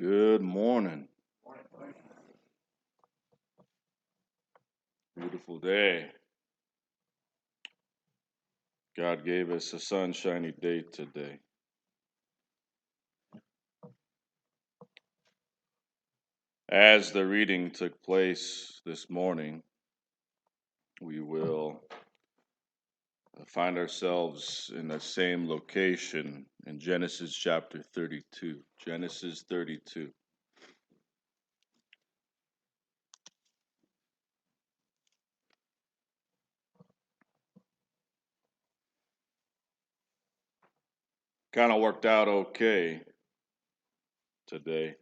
Good morning. Beautiful day. God gave us a sunshiny day today. As the reading took place this morning, we will find ourselves in the same location in Genesis chapter 32. Genesis 32. Kind of worked out okay today.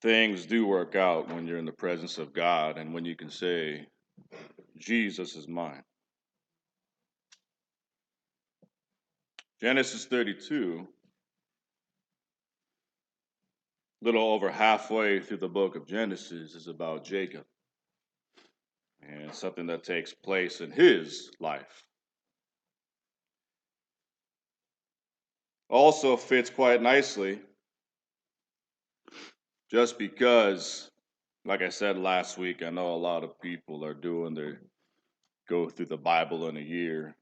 Things do work out when you're in the presence of God and when you can say, Jesus is mine. Genesis 32, a little over halfway through the book of Genesis, is about Jacob and something that takes place in his life. Also fits quite nicely just because, like I said last week, I know a lot of people are go through the Bible in a year.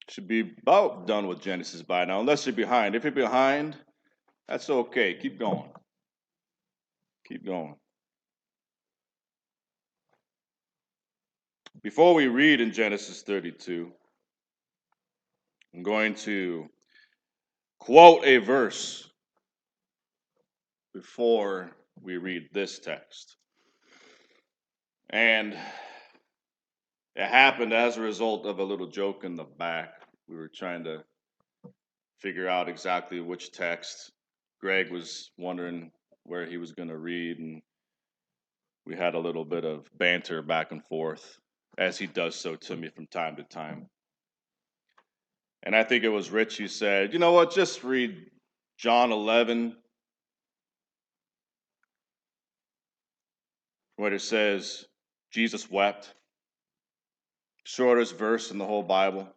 Should be about done with Genesis by now, unless you're behind. If you're behind, that's okay. Keep going. Keep going. Before we read in Genesis 32, I'm going to quote a verse before we read this text. And it happened as a result of a little joke in the back. We were trying to figure out exactly which text. Greg was wondering where he was going to read, and we had a little bit of banter back and forth, as he does so to me from time to time. And I think it was Rich who said, you know what, just read John 11, where it says, Jesus wept. Shortest verse in the whole Bible.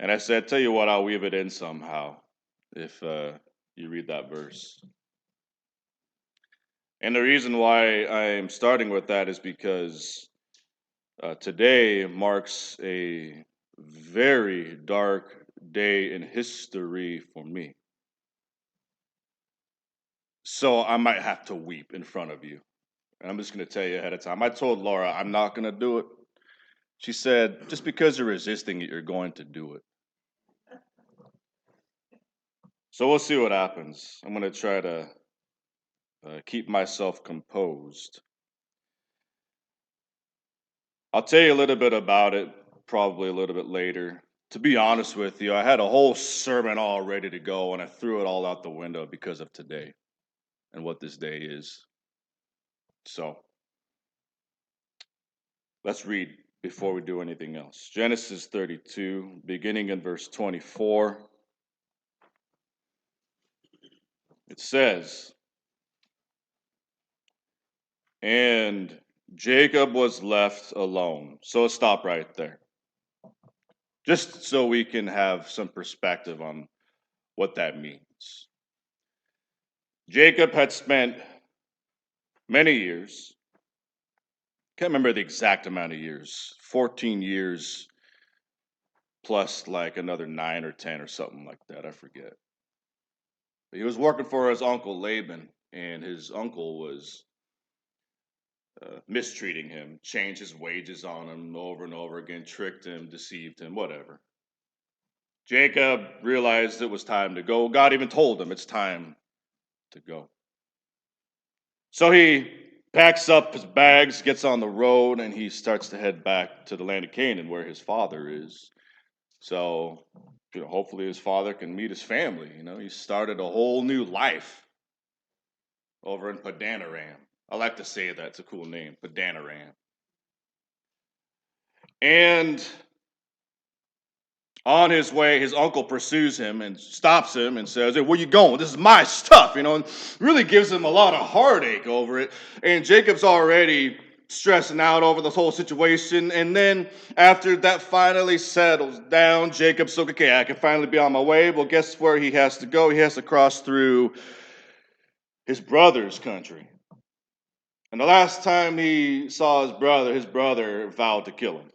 And I said, tell you what, I'll weave it in somehow if you read that verse. And the reason why I'm starting with that is because today marks a very dark day in history for me. So I might have to weep in front of you. And I'm just going to tell you ahead of time. I told Laura I'm not going to do it. She said, just because you're resisting it, you're going to do it. So we'll see what happens. I'm going to try to keep myself composed. I'll tell you a little bit about it, probably a little bit later. To be honest with you, I had a whole sermon all ready to go, and I threw it all out the window because of today and what this day is. So let's read before we do anything else. Genesis 32, beginning in verse 24. It says, and Jacob was left alone. So let's stop right there. Just so we can have some perspective on what that means. Jacob had spent many years, can't remember the exact amount of years, 14 years plus like another 9 or 10 or something like that, I forget. But he was working for his uncle Laban, and his uncle was mistreating him, changed his wages on him over and over again, tricked him, deceived him, whatever. Jacob realized it was time to go. God even told him it's time to go. So he packs up his bags, gets on the road, and he starts to head back to the land of Canaan where his father is. So, hopefully his father can meet his family. He started a whole new life over in Padan-aram. I like to say that. It's a cool name, Padan-aram. And on his way, his uncle pursues him and stops him and says, hey, where you going? This is my stuff, and really gives him a lot of heartache over it. And Jacob's already stressing out over this whole situation. And then after that finally settles down, Jacob's like, okay, I can finally be on my way. Well, guess where he has to go? He has to cross through his brother's country. And the last time he saw his brother vowed to kill him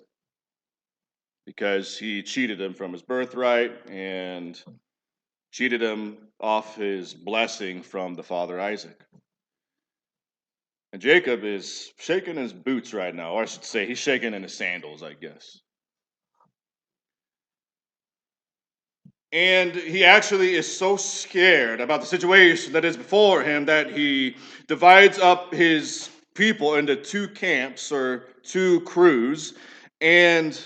because he cheated him from his birthright and cheated him off his blessing from the father Isaac. And Jacob is shaking his boots right now, or I should say, he's shaking in his sandals, I guess. And he actually is so scared about the situation that is before him that he divides up his people into two camps or two crews and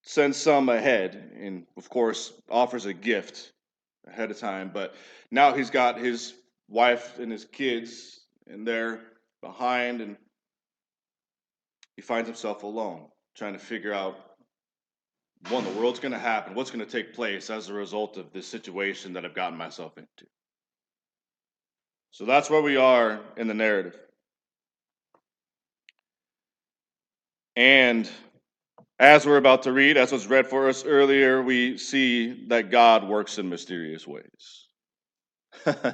sends some ahead. And of course, offers a gift ahead of time. But now he's got his wife and his kids, and they're behind, and he finds himself alone, trying to figure out what in the world's going to happen, what's going to take place as a result of this situation that I've gotten myself into. So that's where we are in the narrative. And as we're about to read, as was read for us earlier, we see that God works in mysterious ways.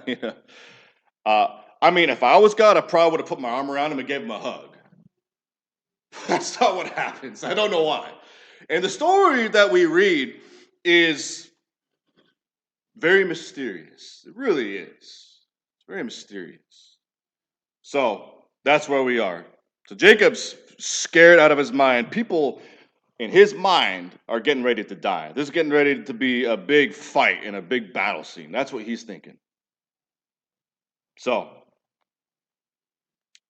You know, I mean, if I was God, I probably would have put my arm around him and gave him a hug. That's not what happens. I don't know why. And the story that we read is very mysterious. It really is. It's very mysterious. So that's where we are. So Jacob's scared out of his mind. People in his mind are getting ready to die. This is getting ready to be a big fight and a big battle scene. That's what he's thinking. So,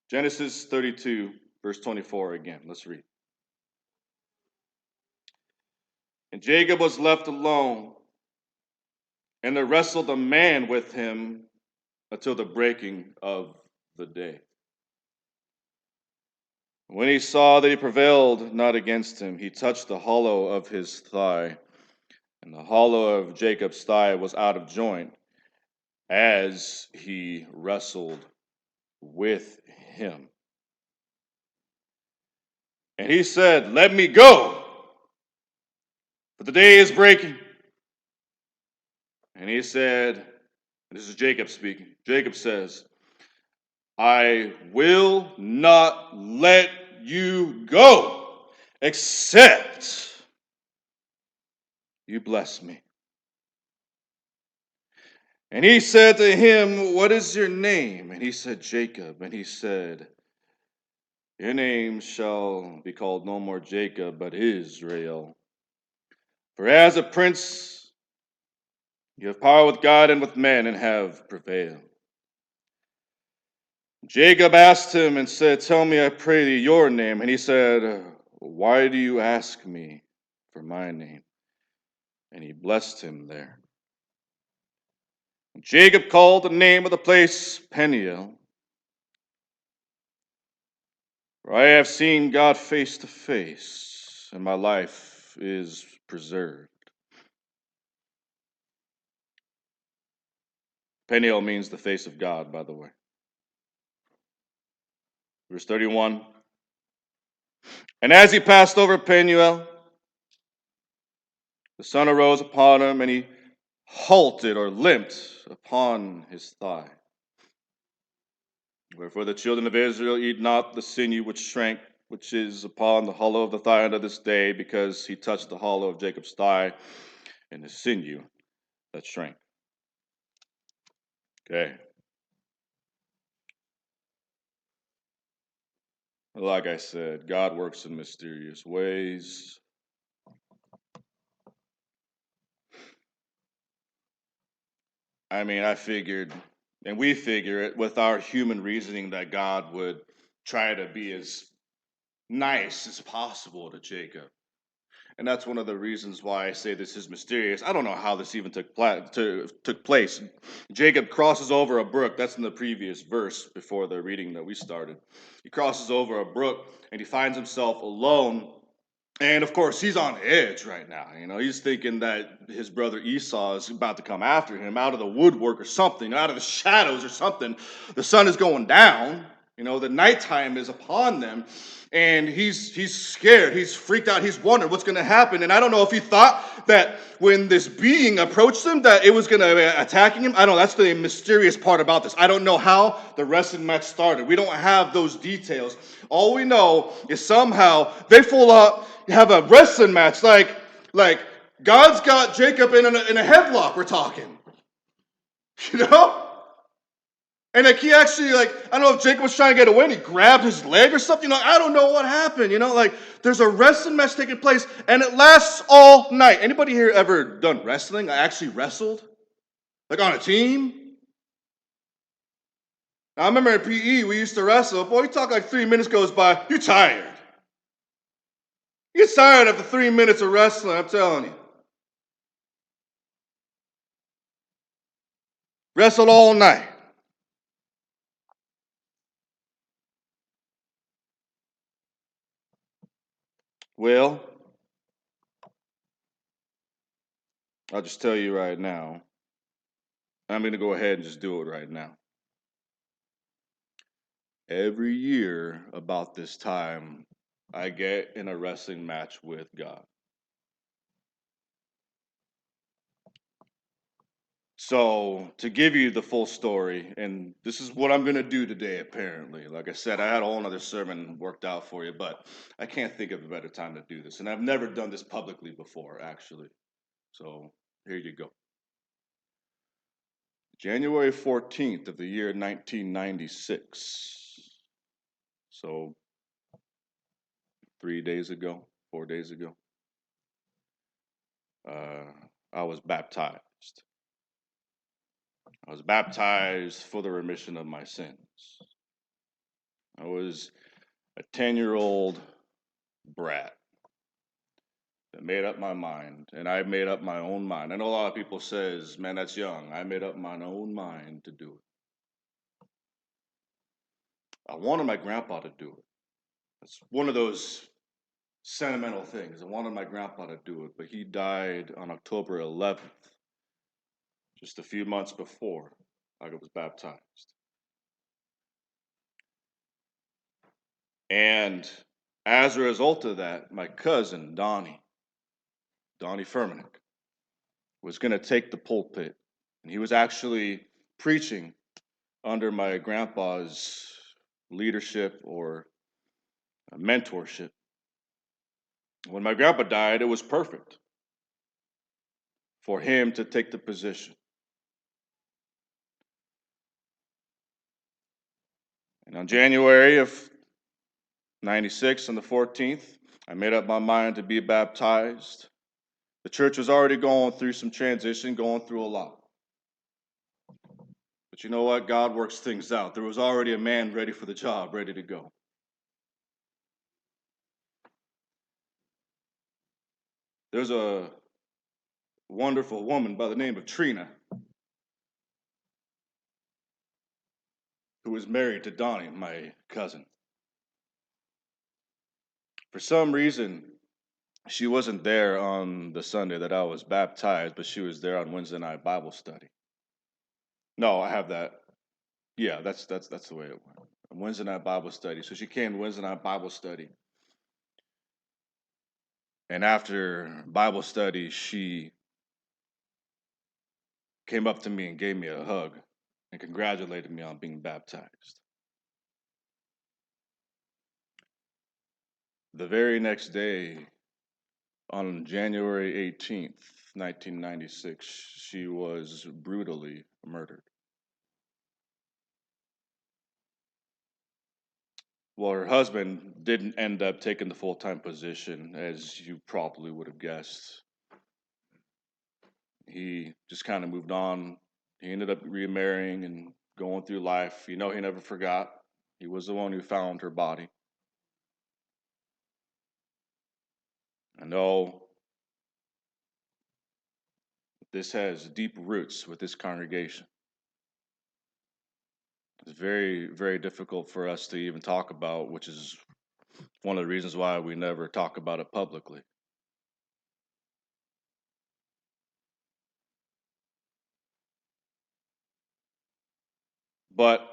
Genesis 32, verse 24 again. Let's read. And Jacob was left alone, and there wrestled a man with him until the breaking of the day. When he saw that he prevailed not against him, he touched the hollow of his thigh, and the hollow of Jacob's thigh was out of joint as he wrestled with him. And he said, "Let me go, for the day is breaking." And he said, and this is Jacob speaking, Jacob says, "I will not let you go, except you bless me." And he said to him, "What is your name?" And he said, "Jacob." And he said, "Your name shall be called no more Jacob, but Israel. For as a prince you have power with God and with men, and have prevailed." Jacob asked him and said, "Tell me, I pray thee, your name." And he said, "Why do you ask me for my name?" And he blessed him there. And Jacob called the name of the place Peniel, for I have seen God face to face, and my life is preserved. Peniel means the face of God, by the way. Verse 31. And as he passed over Peniel, the sun arose upon him, and he halted or limped upon his thigh. Wherefore the children of Israel eat not the sinew which shrank, which is upon the hollow of the thigh unto this day, because he touched the hollow of Jacob's thigh, and the sinew that shrank. Okay. Like I said, God works in mysterious ways. I mean, I figured, and we figure it with our human reasoning, that God would try to be as nice as possible to Jacob. And that's one of the reasons why I say this is mysterious. I don't know how this even took place. Jacob crosses over a brook. That's in the previous verse before the reading that we started. He crosses over a brook and he finds himself alone. And of course, he's on edge right now. You know, he's thinking that his brother Esau is about to come after him out of the woodwork or something, out of the shadows or something. The sun is going down. The nighttime is upon them, and he's scared. He's freaked out. He's wondering what's going to happen. And I don't know if he thought that when this being approached him, that it was going to be attacking him. I don't know. That's the mysterious part about this. I don't know how the wrestling match started. We don't have those details. All we know is somehow they full up have a wrestling match, like God's got Jacob in a headlock. We're talking, you know. And he actually, I don't know if Jacob was trying to get away and he grabbed his leg or something. I don't know what happened. There's a wrestling match taking place and it lasts all night. Anybody here ever done wrestling? I actually wrestled? Like on a team? Now, I remember in PE, we used to wrestle. Boy, you talk like 3 minutes goes by, you're tired. You get tired after 3 minutes of wrestling, I'm telling you. Wrestled all night. Well, I'll just tell you right now. I'm going to go ahead and just do it right now. Every year, about this time, I get in a wrestling match with God. So, to give you the full story, and this is what I'm going to do today, apparently. Like I said, I had a whole other sermon worked out for you, but I can't think of a better time to do this. And I've never done this publicly before, actually. So, here you go. January 14th of the year 1996. So, 3 days ago, 4 days ago, I was baptized. I was baptized for the remission of my sins. I was a 10-year-old brat that made up my mind, and I made up my own mind. I know a lot of people says, man, that's young. I made up my own mind to do it. I wanted my grandpa to do it. It's one of those sentimental things. I wanted my grandpa to do it, but he died on October 11th, just a few months before I was baptized. And as a result of that, my cousin, Donnie Furmanek, was going to take the pulpit. And he was actually preaching under my grandpa's leadership or mentorship. When my grandpa died, it was perfect for him to take the position. And on January of 96, on the 14th, I made up my mind to be baptized. The church was already going through some transition, going through a lot. But you know what? God works things out. There was already a man ready for the job, ready to go. There's a wonderful woman by the name of Trina who was married to Donnie, my cousin. For some reason, she wasn't there on the Sunday that I was baptized, but she was there on Wednesday night Bible study. No, I have that. Yeah, that's the way it went. Wednesday night Bible study. So she came to Wednesday night Bible study. And after Bible study, she came up to me and gave me a hug and congratulated me on being baptized. The very next day, on January 18th, 1996, she was brutally murdered. Well, her husband didn't end up taking the full-time position, as you probably would have guessed. He just kind of moved on. He ended up remarrying and going through life. He never forgot. He was the one who found her body. I know this has deep roots with this congregation. It's very, very difficult for us to even talk about, which is one of the reasons why we never talk about it publicly. But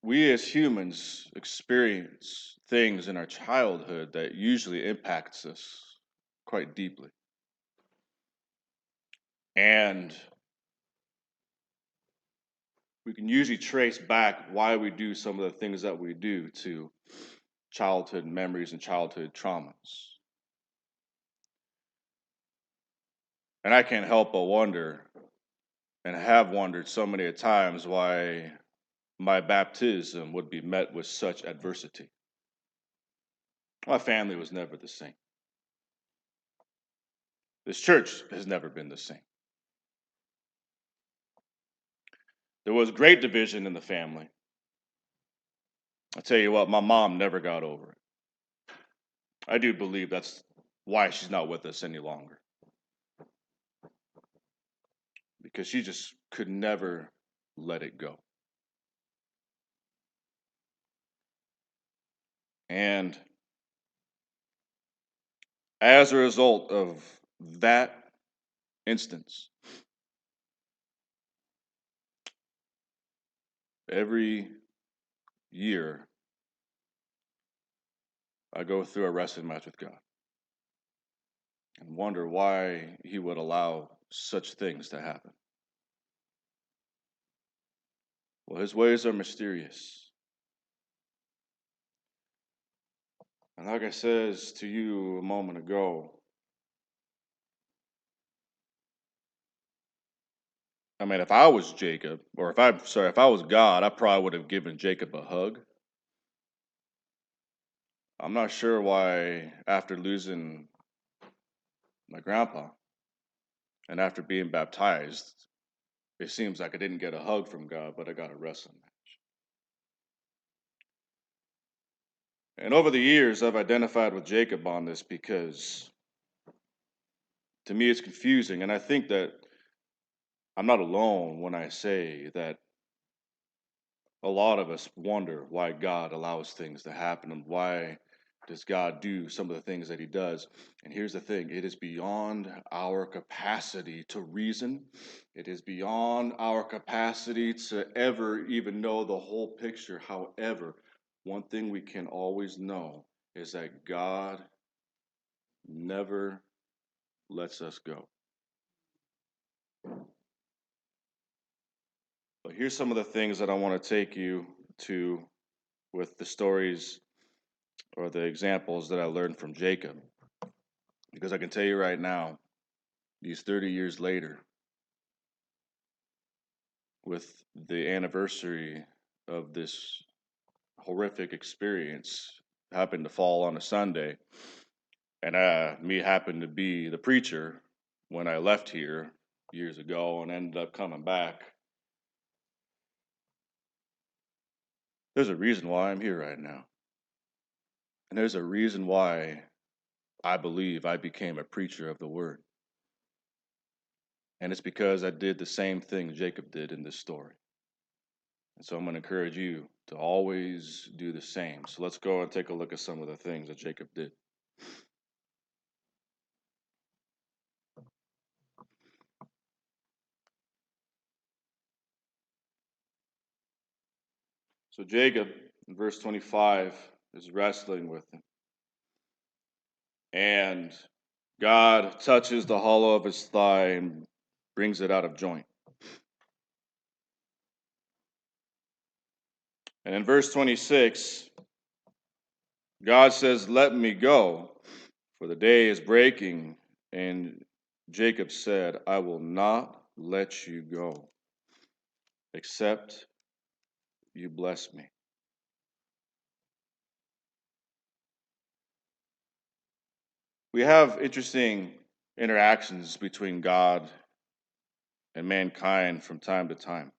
we as humans experience things in our childhood that usually impacts us quite deeply. And we can usually trace back why we do some of the things that we do to childhood memories and childhood traumas. And I can't help but wonder, and have wondered so many times, why my baptism would be met with such adversity. My family was never the same. This church has never been the same. There was great division in the family. I tell you what, my mom never got over it. I do believe that's why she's not with us any longer. Because she just could never let it go. And as a result of that instance, every year I go through a wrestling match with God and wonder why He would allow such things to happen. Well, His ways are mysterious. And like I says to you a moment ago, I mean, if I was Jacob, or if I was God, I probably would have given Jacob a hug. I'm not sure why, after losing my grandpa and after being baptized, it seems like I didn't get a hug from God, but I got a wrestling match. And over the years, I've identified with Jacob on this because to me it's confusing. And I think that I'm not alone when I say that a lot of us wonder why God allows things to happen and why does God do some of the things that He does. And here's the thing, it is beyond our capacity to reason, it is beyond our capacity to ever even know the whole picture. However, one thing we can always know is that God never lets us go. But here's some of the things that I want to take you to with the stories or the examples that I learned from Jacob. Because I can tell you right now, these 30 years later, with the anniversary of this horrific experience happened to fall on a Sunday, and me happened to be the preacher when I left here years ago and ended up coming back. There's a reason why I'm here right now. And there's a reason why I believe I became a preacher of the word. And it's because I did the same thing Jacob did in this story. And so I'm going to encourage you to always do the same. So let's go and take a look at some of the things that Jacob did. So Jacob, in verse 25, is wrestling with him. And God touches the hollow of his thigh and brings it out of joint. And in verse 26, God says, "Let me go, for the day is breaking." And Jacob said, "I will not let you go, except you bless me." We have interesting interactions between God and mankind from time to time.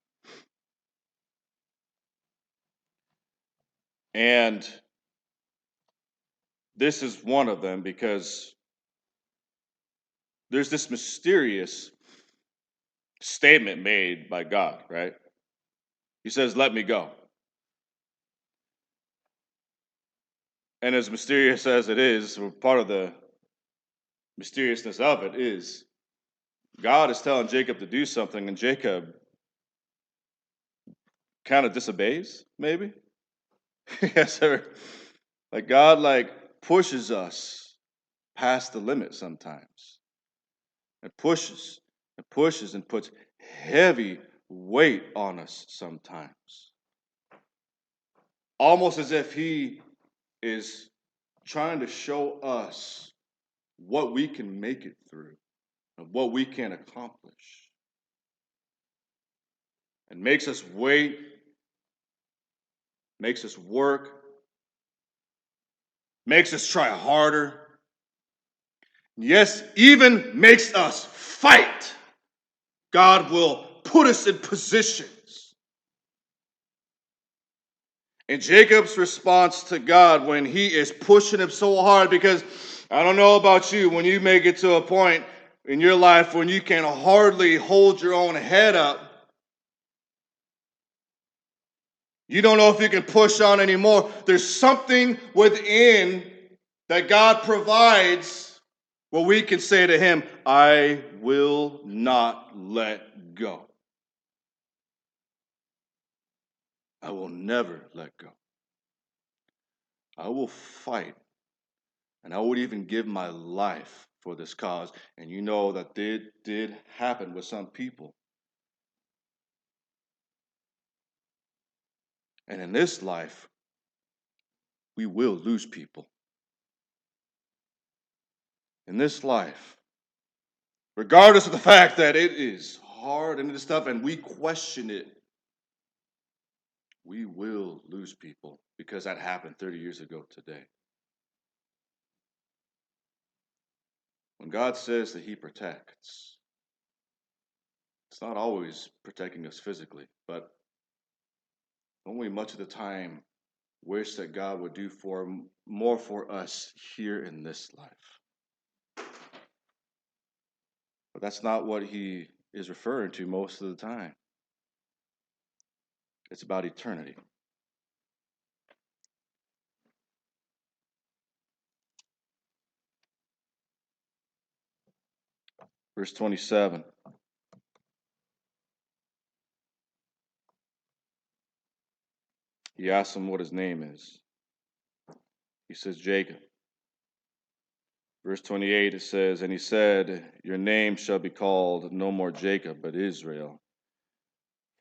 And this is one of them because there's this mysterious statement made by God, right? He says, "Let me go." And as mysterious as it is, or part of the mysteriousness of it is, God is telling Jacob to do something, and Jacob kind of disobeys, maybe. Yes, sir. Like God pushes us past the limit sometimes. And pushes and puts heavy weight on us sometimes. Almost as if he is trying to show us what we can make it through and what we can accomplish. And makes us wait, makes us work, makes us try harder. Yes, even makes us fight. God will put us in positions. And Jacob's response to God when he is pushing him so hard, because I don't know about you, when you make it to a point in your life when you can hardly hold your own head up, you don't know if you can push on anymore. There's something within that God provides where we can say to him, I will not let go. I will never let go. I will fight. And I would even give my life for this cause. And you know that did happen with some people. And in this life, we will lose people. In this life, regardless of the fact that it is hard and this stuff, and we question it, we will lose people because that happened 30 years ago today. When God says that he protects, it's not always protecting us physically, but only much of the time wish that God would do more for us here in this life. But that's not what he is referring to most of the time. It's about eternity. Verse 27. He asks him what his name is. He says, Jacob. Verse 28, it says, and he said, your name shall be called no more Jacob, but Israel.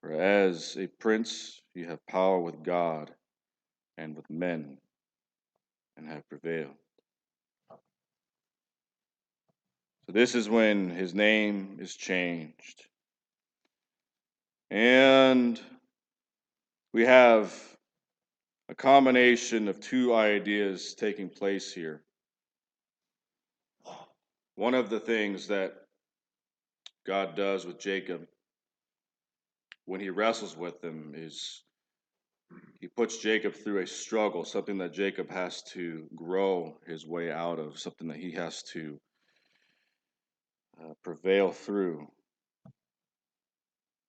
For as a prince you have power with God and with men, and have prevailed. So this is when his name is changed. And we have a combination of two ideas taking place here. One of the things that God does with Jacob when he wrestles with him is he puts Jacob through a struggle, something that Jacob has to grow his way out of, something that he has to prevail through.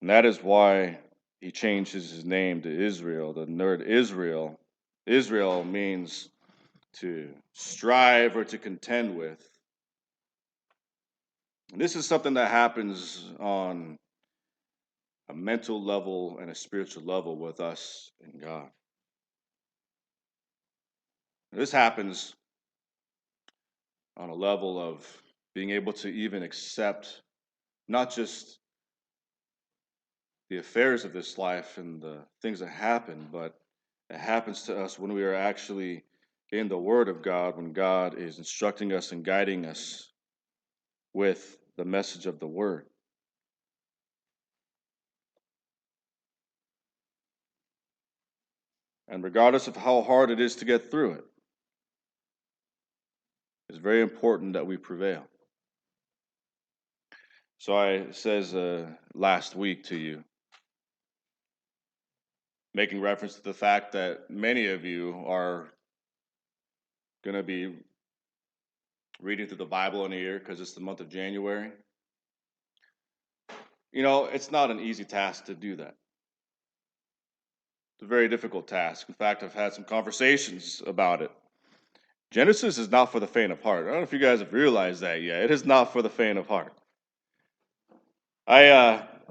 And that is why he changes his name to Israel. The word Israel means to strive or to contend with. And this is something that happens on a mental level and a spiritual level with us and God. This happens on a level of being able to even accept not just the affairs of this life and the things that happen, but it happens to us when we are actually in the Word of God, when God is instructing us and guiding us with the message of the Word. And regardless of how hard it is to get through it, it's very important that we prevail. So I says last week to you, making reference to the fact that many of you are going to be reading through the Bible in a year because it's the month of January. You know, it's not an easy task to do that. It's a very difficult task. In fact, I've had some conversations about it. Genesis is not for the faint of heart. I don't know if you guys have realized that yet. It is not for the faint of heart.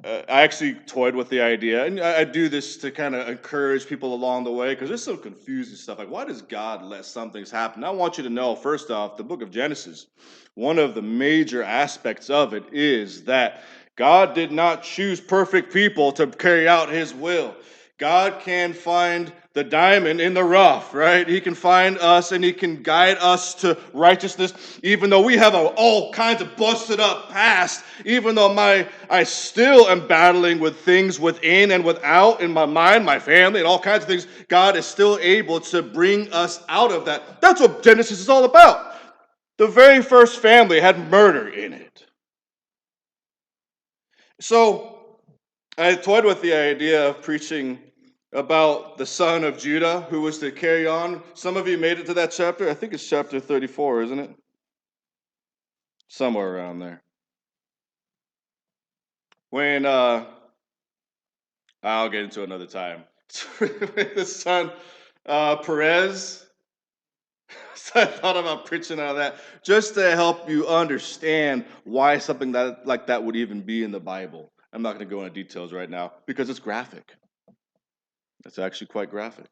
I actually toyed with the idea, and I do this to kind of encourage people along the way because there's some confusing stuff. Like, why does God let some things happen? I want you to know, first off, the book of Genesis, one of the major aspects of it is that God did not choose perfect people to carry out his will. God can find the diamond in the rough, right? He can find us and he can guide us to righteousness, even though we have all kinds of busted up past, even though I still am battling with things within and without in my mind, my family, and all kinds of things. God is still able to bring us out of that. That's what Genesis is all about. The very first family had murder in it. So I toyed with the idea of preaching about the son of Judah who was to carry on. Some of you made it to that chapter. I think it's chapter 34, isn't it? Somewhere around there. When I'll get into it another time. The son Perez. So I thought about preaching out of that just to help you understand why something like that would even be in the Bible. I'm not going to go into details right now because it's graphic. It's actually quite graphic.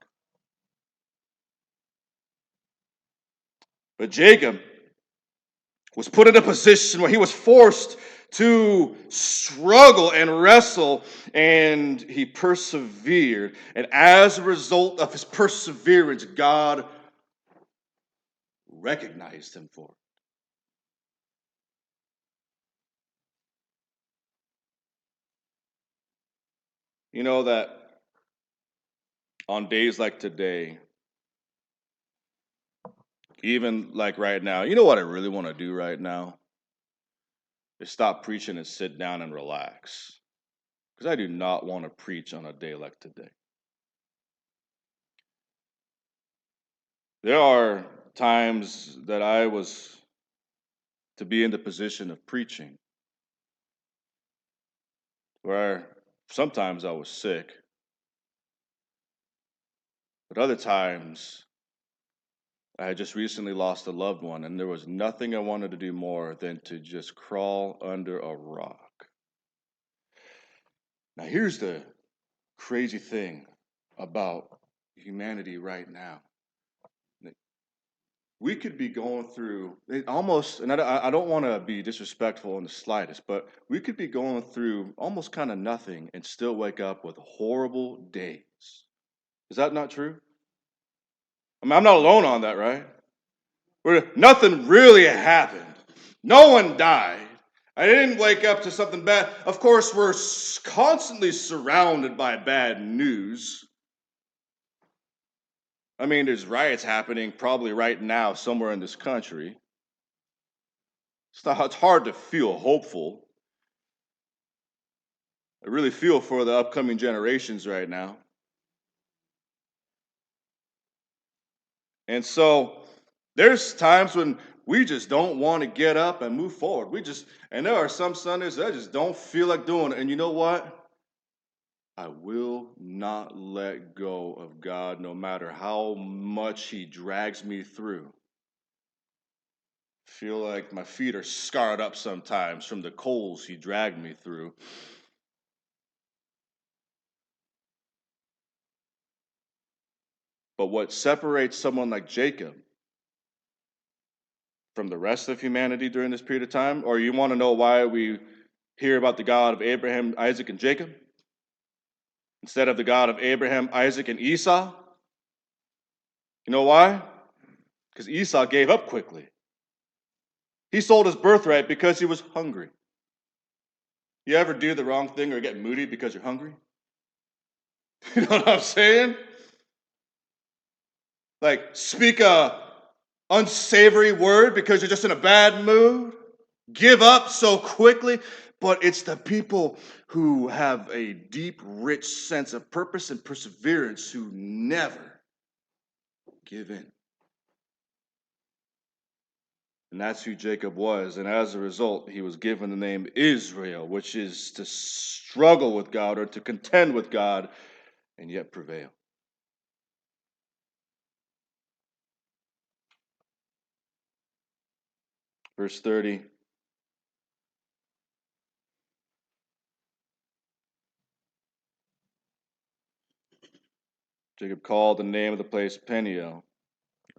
But Jacob was put in a position where he was forced to struggle and wrestle, and he persevered. And as a result of his perseverance, God recognized him for it. You know that on days like today, even like right now, you know what I really want to do right now? Is stop preaching and sit down and relax. Because I do not want to preach on a day like today. There are times that I was to be in the position of preaching where sometimes I was sick, but other times I had just recently lost a loved one, and there was nothing I wanted to do more than to just crawl under a rock. Now, here's the crazy thing about humanity right now. We could be going through almost, and I don't want to be disrespectful in the slightest, but we could be going through almost kind of nothing and still wake up with horrible days. Is that not true? I mean, I'm not alone on that, right? Where nothing really happened. No one died. I didn't wake up to something bad. Of course, we're constantly surrounded by bad news. I mean, there's riots happening probably right now somewhere in this country. It's hard to feel hopeful. I really feel for the upcoming generations right now. And so there's times when we just don't want to get up and move forward. And there are some Sundays that I just don't feel like doing it. And you know what? I will not let go of God no matter how much He drags me through. Feel like my feet are scarred up sometimes from the coals He dragged me through. But what separates someone like Jacob from the rest of humanity during this period of time? Or you want to know why we hear about the God of Abraham, Isaac, and Jacob instead of the God of Abraham, Isaac, and Esau? You know why? Because Esau gave up quickly. He sold his birthright because he was hungry. You ever do the wrong thing or get moody because you're hungry? You know what I'm saying? Like, speak a unsavory word because you're just in a bad mood? Give up so quickly? But it's the people who have a deep, rich sense of purpose and perseverance who never give in. And that's who Jacob was. And as a result, he was given the name Israel, which is to struggle with God or to contend with God and yet prevail. Verse 30. Jacob called the name of the place Peniel,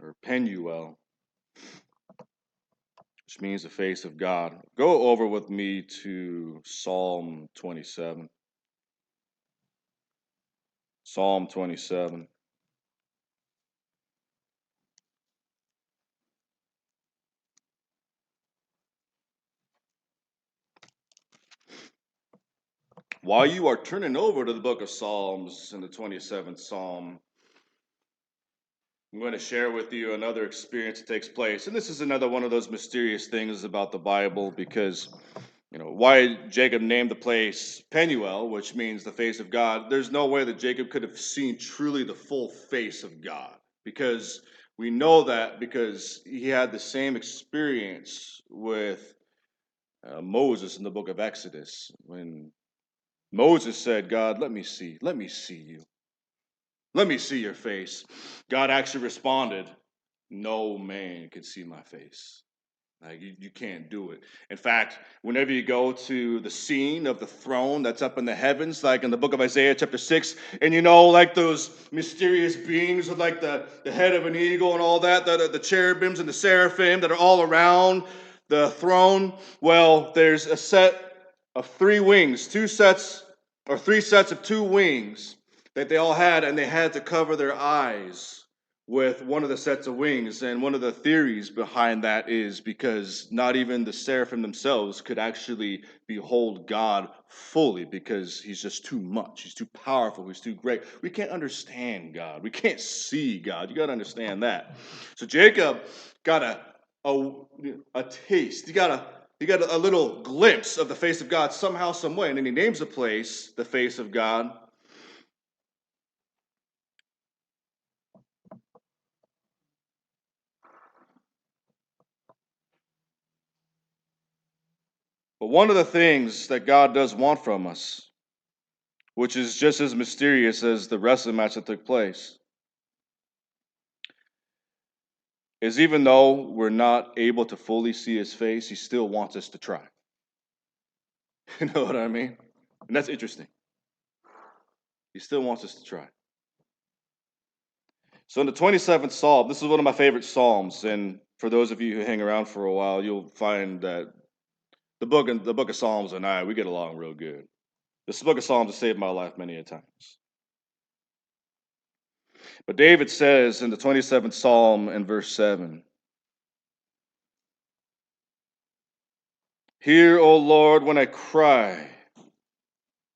or Penuel, which means the face of God. Go over with me to Psalm 27. Psalm 27. While you are turning over to the book of Psalms in the 27th Psalm, I'm going to share with you another experience that takes place. And this is another one of those mysterious things about the Bible because, why Jacob named the place Penuel, which means the face of God. There's no way that Jacob could have seen truly the full face of God because we know that because he had the same experience with Moses in the book of Exodus when Moses said, God, let me see you. Let me see your face. God actually responded, no man can see my face. Like you can't do it. In fact, whenever you go to the scene of the throne that's up in the heavens, like in the book of Isaiah chapter 6, and like those mysterious beings with like the head of an eagle and all that, the cherubims and the seraphim that are all around the throne, well, there's a set of three wings, three sets of two wings that they all had, and they had to cover their eyes with one of the sets of wings. And one of the theories behind that is because not even the seraphim themselves could actually behold God fully because he's just too much. He's too powerful. He's too great. We can't understand God. We can't see God. You got to understand that. So Jacob got a taste. He got a little glimpse of the face of God somehow, some way. And then he names the place the face of God. But one of the things that God does want from us, which is just as mysterious as the wrestling match that took place, is even though we're not able to fully see his face, he still wants us to try. You know what I mean? And that's interesting. He still wants us to try. So in the 27th Psalm, this is one of my favorite Psalms, and for those of you who hang around for a while, you'll find that the book of Psalms and we get along real good. This book of Psalms has saved my life many a times. But David says in the 27th Psalm in verse 7, hear, O Lord, when I cry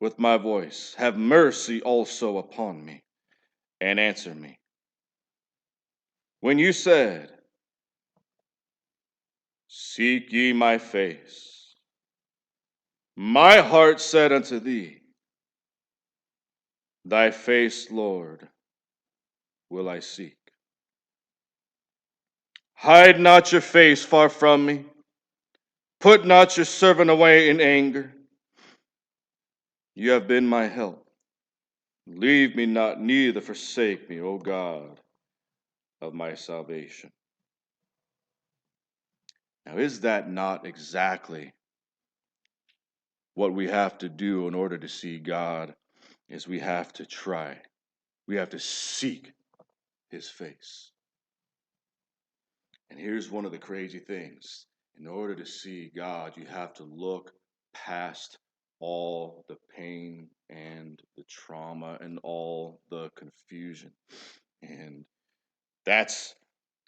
with my voice. Have mercy also upon me and answer me. When you said, seek ye my face, my heart said unto thee, thy face, Lord, will I seek. Hide not your face far from me. Put not your servant away in anger. You have been my help. Leave me not, neither forsake me, O God of my salvation. Now, is that not exactly what we have to do in order to see God? Is we have to try. We have to seek his face. And here's one of the crazy things. In order to see God, you have to look past all the pain and the trauma and all the confusion. And that's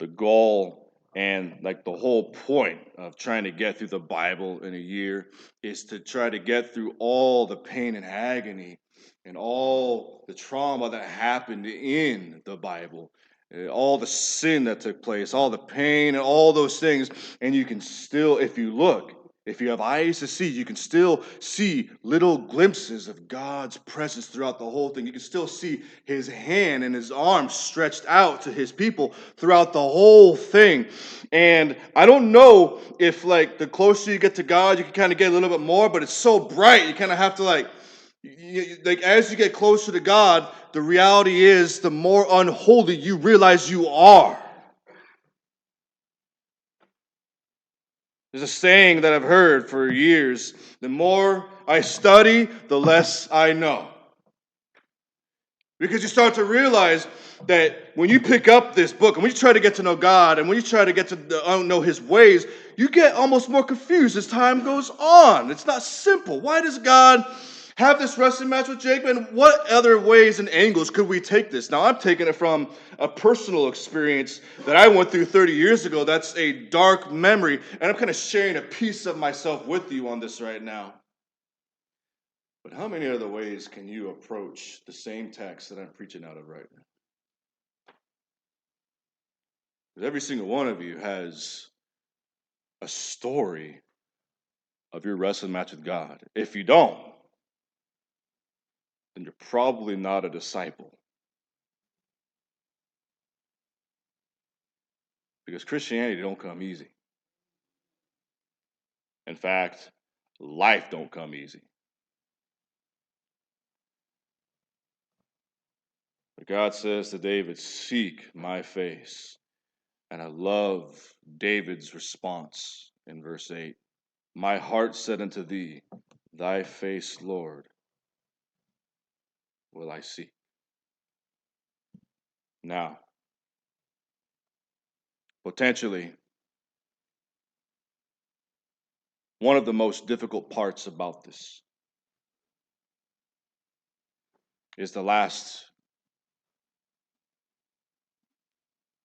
the goal and like the whole point of trying to get through the Bible in a year is to try to get through all the pain and agony and all the trauma that happened in the Bible, all the sin that took place, all the pain and all those things. And you can still, if you look, if you have eyes to see, you can still see little glimpses of God's presence throughout the whole thing. You can still see his hand and his arms stretched out to his people throughout the whole thing. And I don't know if like the closer you get to God, you can kind of get a little bit more, but it's so bright, you kind of have to like as you get closer to God, the reality is the more unholy you realize you are. There's a saying that I've heard for years, the more I study, the less I know. Because you start to realize that when you pick up this book and when you try to get to know God and when you try to get to know his ways, you get almost more confused as time goes on. It's not simple. Why does God have this wrestling match with Jacob? And what other ways and angles could we take this? Now, I'm taking it from a personal experience that I went through 30 years ago. That's a dark memory. And I'm kind of sharing a piece of myself with you on this right now. But how many other ways can you approach the same text that I'm preaching out of right now? Because every single one of you has a story of your wrestling match with God. If you don't, then you're probably not a disciple. Because Christianity don't come easy. In fact, life don't come easy. But God says to David, seek my face. And I love David's response in verse 8. My heart said unto thee, thy face, Lord, will I seek. Now, potentially, one of the most difficult parts about this is the last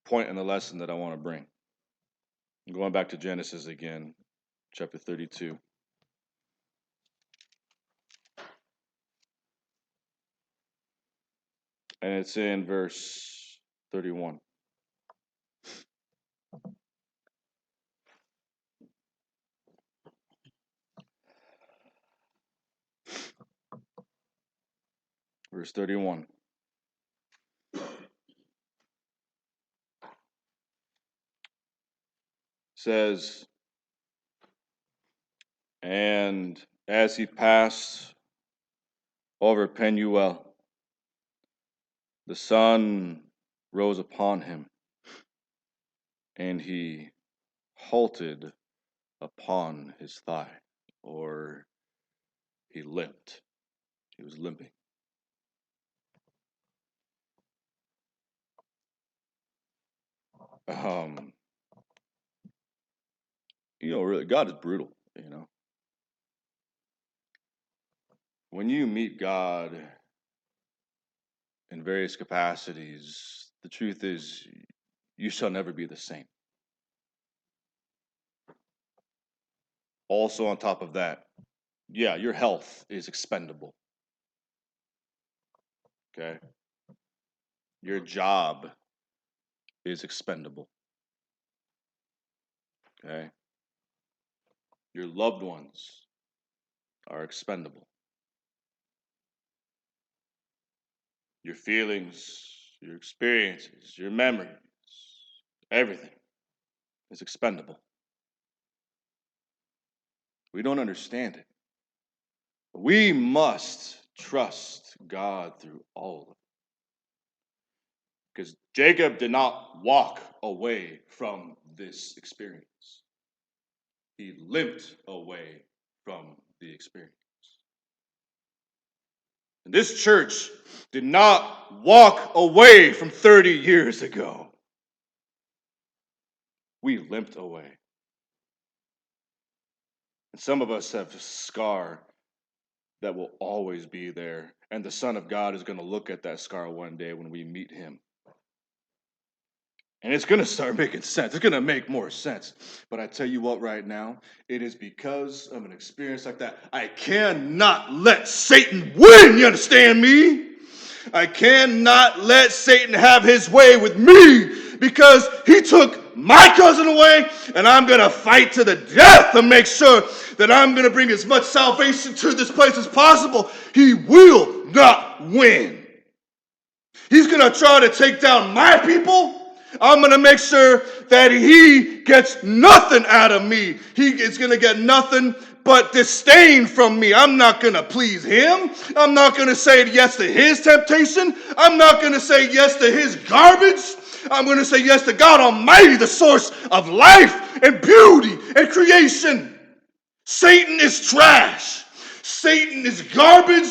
point in the lesson that I want to bring. I'm going back to Genesis again, chapter 32. And it's in verse 31. Verse 31 says, and as he passed over Penuel, the sun rose upon him, and he halted upon his thigh, or he limped. He was limping. Really, God is brutal, When you meet God in various capacities, the truth is you shall never be the same. Also, on top of that, yeah, your health is expendable. Okay? Your job is expendable. Okay? Your loved ones are expendable. Your feelings, your experiences, your memories, everything is expendable. We don't understand it. We must trust God through all of it. Because Jacob did not walk away from this experience. He limped away from the experience. And this church did not walk away from 30 years ago. We limped away. And some of us have a scar that will always be there. And the Son of God is going to look at that scar one day when we meet him. And it's going to start making sense. It's going to make more sense. But I tell you what right now, it is because of an experience like that. I cannot let Satan win, you understand me? I cannot let Satan have his way with me because he took my cousin away, and I'm going to fight to the death to make sure that I'm going to bring as much salvation to this place as possible. He will not win. He's going to try to take down my people. I'm going to make sure that he gets nothing out of me. He is going to get nothing but disdain from me. I'm not going to please him. I'm not going to say yes to his temptation. I'm not going to say yes to his garbage. I'm going to say yes to God Almighty, the source of life and beauty and creation. Satan is trash. Satan is garbage.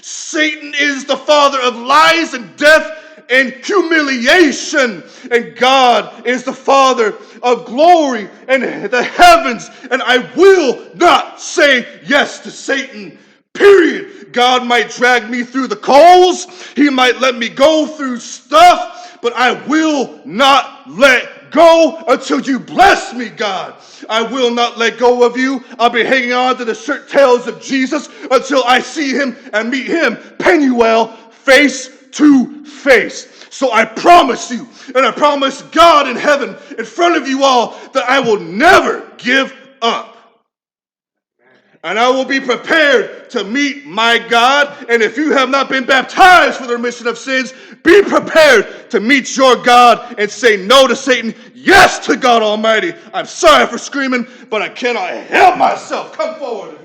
Satan is the father of lies and death and humiliation. And God is the Father of glory and the heavens. And I will not say yes to Satan. Period. God might drag me through the coals. He might let me go through stuff. But I will not let go until you bless me, God. I will not let go of you. I'll be hanging on to the shirt tails of Jesus until I see him and meet him, Penuel, face to face. So I promise you, and I promise God in heaven in front of you all, that I will never give up. And I will be prepared to meet my God. And if you have not been baptized for the remission of sins, be prepared to meet your God and say no to Satan, yes to God Almighty. I'm sorry for screaming, but I cannot help myself. Come forward.